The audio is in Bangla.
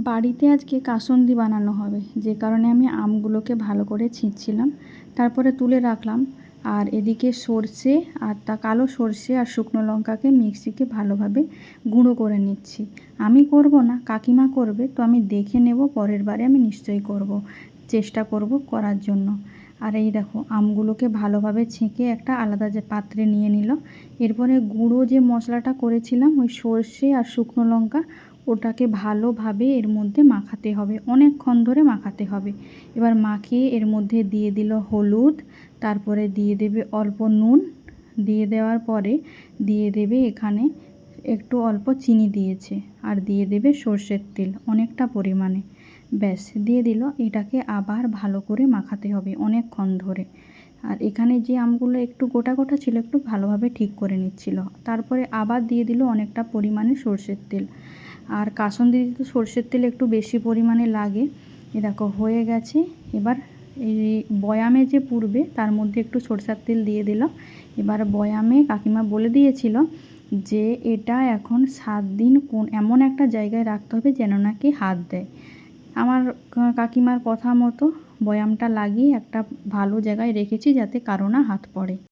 বাড়িতে আজকে কাসুন্দি বানানো হবে, যে কারণে আমি আমগুলোকে ভালো করে ছিঁচ্ছিলাম, তারপরে তুলে রাখলাম। আর এদিকে সর্ষে আর কালো সর্ষে আর শুকনো লঙ্কাকে মিক্সিতে ভালোভাবে গুঁড়ো করে নিচ্ছি। আমি করব না, কাকিমা করবে, তো আমি দেখে নেব, পরের বারে আমি নিশ্চয়ই করব, চেষ্টা করব করার জন্য। আর এই দেখো আমগুলোকে ভালোভাবে ছেঁকে একটা আলাদা যে পাত্রে নিয়ে নিল। এরপরে গুঁড়ো যে মশলাটা করেছিলাম ওই সর্ষে আর শুকনো লঙ্কা, ওটাকে ভালোভাবে এর মধ্যে মাখাতে হবে, অনেকক্ষণ ধরে মাখাতে হবে। এবার মাখিয়ে এর মধ্যে দিয়ে দিল হলুদ, তারপরে দিয়ে দেবে অল্প নুন, দিয়ে দেওয়ার পরে দিয়ে দেবে এখানে একটু অল্প চিনি দিয়েছে, আর দিয়ে দেবে সর্ষের তেল অনেকটা পরিমাণে। ব্যাস দিয়ে দিল। এটাকে আবার ভালো করে মাখাতে হবে অনেকক্ষণ ধরে। আর এখানে যে আমগুলো একটু গোটা গোটা ছিল, একটু ভালোভাবে ঠিক করে নিচ্ছিল। তারপরে আবার দিয়ে দিল অনেকটা পরিমাণে সর্ষের তেল। আর কাসুন্দি দিতে তো সর্ষের তেল একটু বেশি পরিমাণে লাগে। এ দেখো হয়ে গেছে। এবার এই বয়ামে যে পুরবে তার মধ্যে একটু সরষের তেল দিয়ে দিলাম। এবার বয়ামে কাকিমা বলে দিয়েছিল যে এটা এখন 7 দিন এমন একটা জায়গায় রাখতে হবে যেন নাকি হাত দেয়। আমার কাকিমার কথা মতো বয়ামটা লাগিয়ে একটা ভালো জায়গায় রেখেছি যাতে কারো না হাত পড়ে।